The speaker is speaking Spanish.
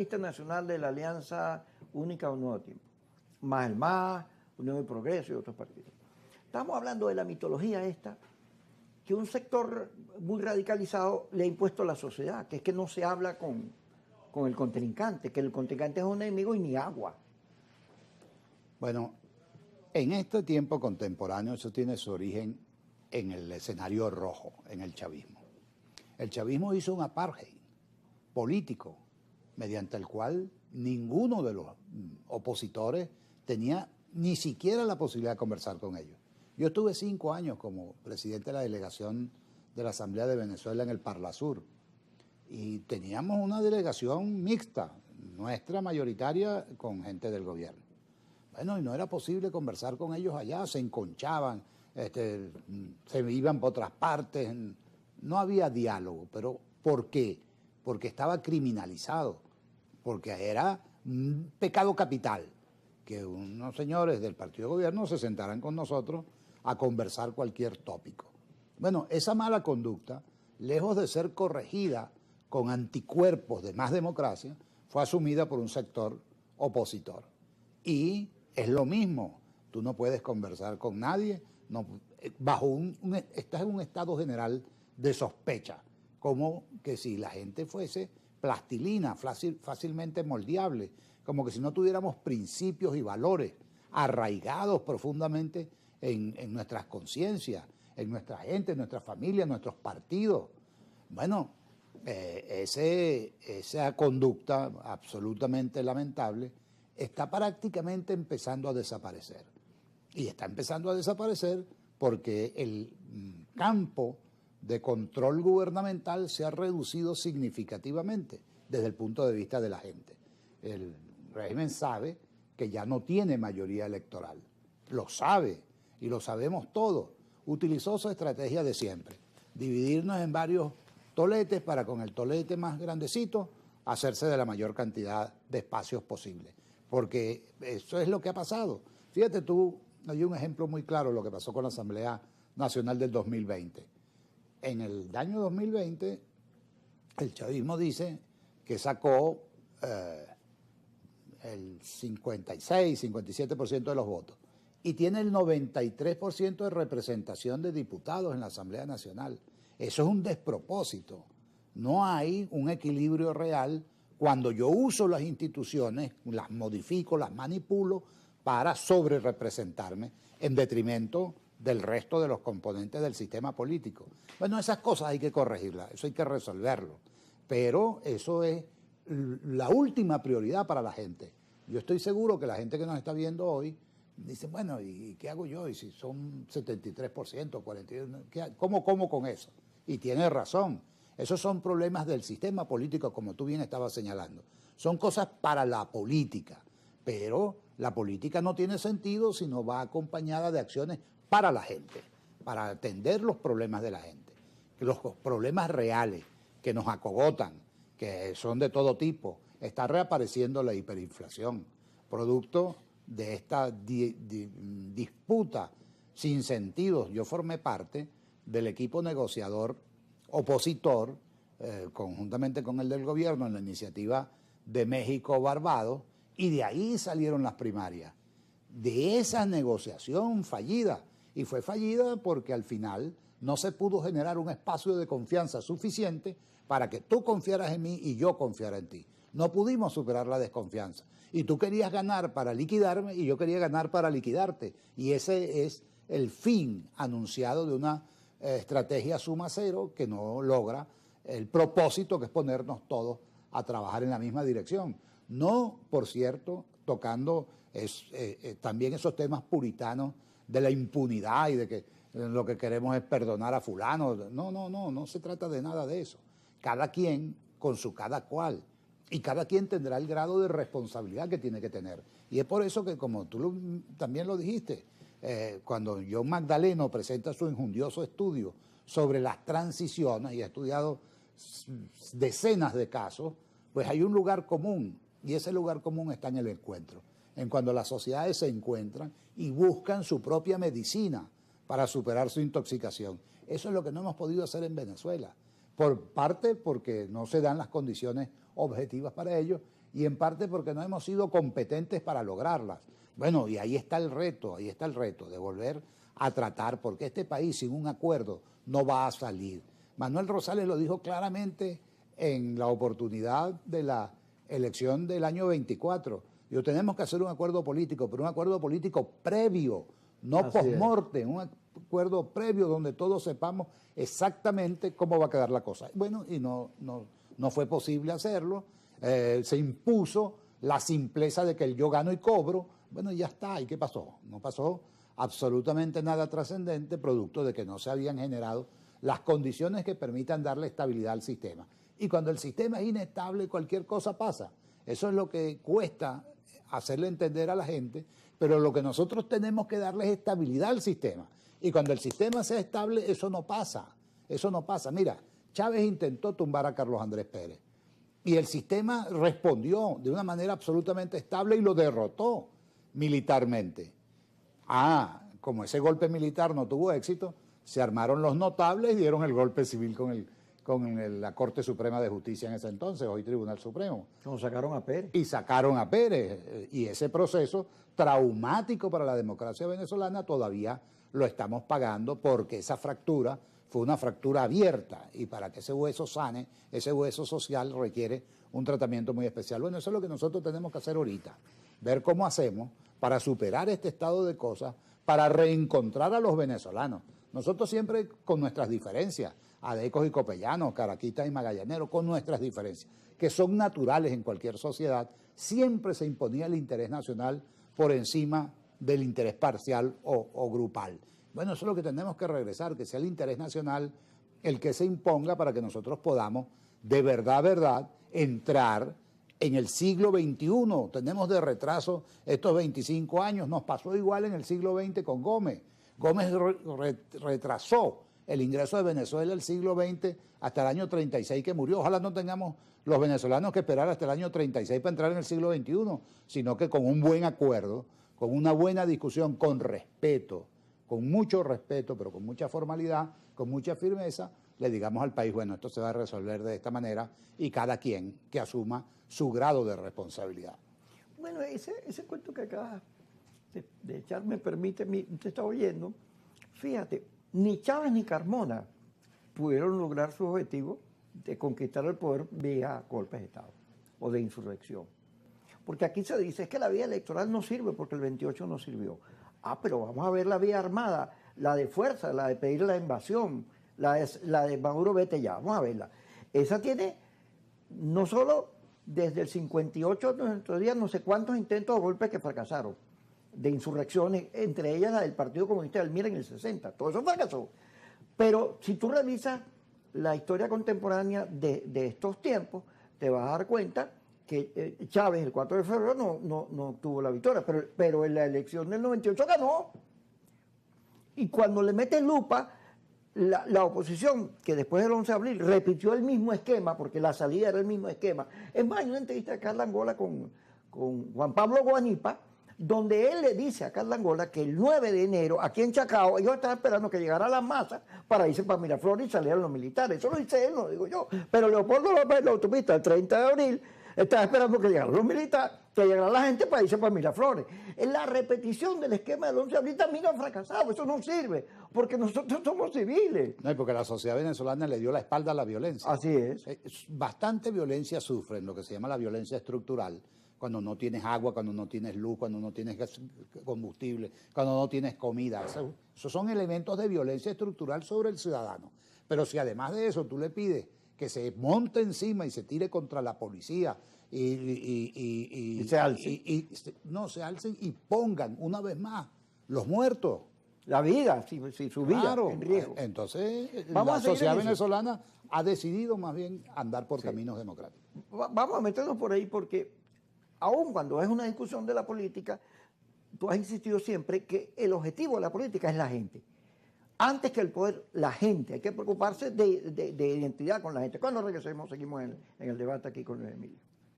Lista nacional de la Alianza Única Un Nuevo Tiempo, más el MAS, Unión de Progreso y otros partidos. Estamos hablando de la mitología esta que un sector muy radicalizado le ha impuesto a la sociedad, que es que no se habla con el contrincante, que el contrincante es un enemigo y ni agua. Bueno, en este tiempo contemporáneo eso tiene su origen en el escenario rojo, en el chavismo. El chavismo hizo un apartheid político mediante el cual ninguno de los opositores tenía ni siquiera la posibilidad de conversar con ellos. Yo estuve 5 años como presidente de la delegación de la Asamblea de Venezuela en el Parlasur y teníamos una delegación mixta, nuestra mayoritaria, con gente del gobierno. Bueno, y no era posible conversar con ellos allá, se enconchaban, se iban por otras partes, no había diálogo. ¿Pero por qué? Porque estaba criminalizado, porque era un pecado capital que unos señores del partido de gobierno se sentaran con nosotros a conversar cualquier tópico. Bueno, esa mala conducta, lejos de ser corregida con anticuerpos de más democracia, fue asumida por un sector opositor. Y es lo mismo, tú no puedes conversar con nadie, no, estás en un estado general de sospecha, como que si la gente fuese plastilina, fácilmente moldeable, como que si no tuviéramos principios y valores arraigados profundamente en nuestras conciencias, en nuestra gente, en nuestra familia, en nuestros partidos. Bueno, esa conducta absolutamente lamentable está prácticamente empezando a desaparecer. Y está empezando a desaparecer porque el campo de control gubernamental se ha reducido significativamente desde el punto de vista de la gente. El régimen sabe que ya no tiene mayoría electoral, lo sabe y lo sabemos todos. Utilizó su estrategia de siempre, dividirnos en varios toletes para con el tolete más grandecito hacerse de la mayor cantidad de espacios posible, porque eso es lo que ha pasado. Fíjate tú, hay un ejemplo muy claro de lo que pasó con la Asamblea Nacional del 2020. En el año 2020, el chavismo dice que sacó el 56, 57% de los votos y tiene el 93% de representación de diputados en la Asamblea Nacional. Eso es un despropósito. No hay un equilibrio real cuando yo uso las instituciones, las modifico, las manipulo para sobrerepresentarme en detrimento del resto de los componentes del sistema político. Bueno, esas cosas hay que corregirlas, eso hay que resolverlo, pero eso es la última prioridad para la gente. Yo estoy seguro que la gente que nos está viendo hoy dice, bueno, ¿y qué hago yo? Y si son 73%, 41%, ¿cómo como con eso? Y tiene razón, esos son problemas del sistema político, como tú bien estabas señalando. Son cosas para la política, pero la política no tiene sentido si no va acompañada de acciones para la gente, para atender los problemas de la gente, los problemas reales que nos acogotan, que son de todo tipo. Está reapareciendo la hiperinflación, producto de esta disputa sin sentido. Yo formé parte del equipo negociador opositor, conjuntamente con el del gobierno, en la iniciativa de México-Barbados, y de ahí salieron las primarias, de esa negociación fallida. Y fue fallida porque al final no se pudo generar un espacio de confianza suficiente para que tú confiaras en mí y yo confiara en ti. No pudimos superar la desconfianza. Y tú querías ganar para liquidarme y yo quería ganar para liquidarte. Y ese es el fin anunciado de una estrategia suma cero que no logra el propósito, que es ponernos todos a trabajar en la misma dirección. No, por cierto, tocando también esos temas puritanos de la impunidad y de que lo que queremos es perdonar a fulano. No se trata de nada de eso. Cada quien con su cada cual. Y cada quien tendrá el grado de responsabilidad que tiene que tener. Y es por eso que, como tú también lo dijiste, cuando John Magdaleno presenta su enjundioso estudio sobre las transiciones, y ha estudiado decenas de casos, pues hay un lugar común, y ese lugar común está en el encuentro, en cuando las sociedades se encuentran y buscan su propia medicina para superar su intoxicación. Eso es lo que no hemos podido hacer en Venezuela, por parte porque no se dan las condiciones objetivas para ello, y en parte porque no hemos sido competentes para lograrlas. Bueno, y ahí está el reto de volver a tratar, porque este país sin un acuerdo no va a salir. Manuel Rosales lo dijo claramente en la oportunidad de la elección del año 24. Digo, tenemos que hacer un acuerdo político, pero un acuerdo político previo, no post-mortem, un acuerdo previo donde todos sepamos exactamente cómo va a quedar la cosa. Bueno, y no fue posible hacerlo. Se impuso la simpleza de que el yo gano y cobro. Bueno, ya está. ¿Y qué pasó? No pasó absolutamente nada trascendente, producto de que no se habían generado las condiciones que permitan darle estabilidad al sistema. Y cuando el sistema es inestable, cualquier cosa pasa. Eso es lo que cuesta hacerle entender a la gente, pero lo que nosotros tenemos que darle es estabilidad al sistema. Y cuando el sistema sea estable, eso no pasa. Eso no pasa. Mira, Chávez intentó tumbar a Carlos Andrés Pérez y el sistema respondió de una manera absolutamente estable y lo derrotó militarmente. Como ese golpe militar no tuvo éxito, se armaron los notables y dieron el golpe civil con la Corte Suprema de Justicia en ese entonces, hoy Tribunal Supremo. Como sacaron a Pérez. Y sacaron a Pérez. Y ese proceso traumático para la democracia venezolana todavía lo estamos pagando porque esa fractura fue una fractura abierta y para que ese hueso sane, ese hueso social requiere un tratamiento muy especial. Bueno, eso es lo que nosotros tenemos que hacer ahorita, ver cómo hacemos para superar este estado de cosas, para reencontrar a los venezolanos. Nosotros siempre con nuestras diferencias, adecos y copellanos, caraquitas y magallaneros, con nuestras diferencias, que son naturales en cualquier sociedad, siempre se imponía el interés nacional por encima del interés parcial o grupal. Bueno, eso es lo que tenemos que regresar, que sea el interés nacional el que se imponga para que nosotros podamos, de verdad, entrar en el siglo XXI. Tenemos de retraso estos 25 años, nos pasó igual en el siglo XX con Gómez. Gómez retrasó el ingreso de Venezuela el siglo XX hasta el año 36 que murió. Ojalá no tengamos los venezolanos que esperar hasta el año 36 para entrar en el siglo XXI, sino que con un buen acuerdo, con una buena discusión, con respeto, con mucho respeto, pero con mucha formalidad, con mucha firmeza, le digamos al país, bueno, esto se va a resolver de esta manera y cada quien que asuma su grado de responsabilidad. Bueno, ese cuento que acabas de echar me permite, te está oyendo, fíjate, ni Chávez ni Carmona pudieron lograr su objetivo de conquistar el poder vía golpes de Estado o de insurrección. Porque aquí se dice es que la vía electoral no sirve porque el 28 no sirvió. Pero vamos a ver la vía armada, la de fuerza, la de pedir la invasión, la de Maduro vete ya, vamos a verla. Esa tiene no solo desde el 58 a nuestros días no sé cuántos intentos de golpes que fracasaron, de insurrecciones, entre ellas la del Partido Comunista del MIR en el 60, todo eso fracasó. Pero si tú revisas la historia contemporánea de estos tiempos, te vas a dar cuenta que Chávez el 4 de febrero no obtuvo la victoria, pero en la elección del 98 ganó. Y cuando le meten lupa, la oposición, que después del 11 de abril repitió el mismo esquema, porque la salida era el mismo esquema. Es más, hay una entrevista de Carla Angola con Juan Pablo Guanipa, donde él le dice a Carla Angola que el 9 de enero, aquí en Chacao, ellos estaban esperando que llegara la masa para irse para Miraflores y salieran los militares. Eso lo dice él, no lo digo yo. Pero Leopoldo López, la autopista, el 30 de abril, estaba esperando que llegaran los militares, que llegara la gente para irse para Miraflores. En la repetición del esquema del 11 de abril también ha fracasado. Eso no sirve, porque nosotros somos civiles. No, y porque la sociedad venezolana le dio la espalda a la violencia. Así es. Bastante violencia sufren, lo que se llama la violencia estructural, cuando no tienes agua, cuando no tienes luz, cuando no tienes combustible, cuando no tienes comida. Esos son elementos de violencia estructural sobre el ciudadano. Pero si además de eso tú le pides que se monte encima y se tire contra la policía y se alcen. Se alcen y pongan una vez más los muertos. La vida, si su vida en riesgo. Entonces, la sociedad venezolana ha decidido más bien andar por caminos democráticos. Vamos a meternos por ahí porque, aun cuando es una discusión de la política, tú has insistido siempre que el objetivo de la política es la gente. Antes que el poder, la gente. Hay que preocuparse de identidad con la gente. Cuando regresemos, seguimos en el debate aquí con Luis Emilio.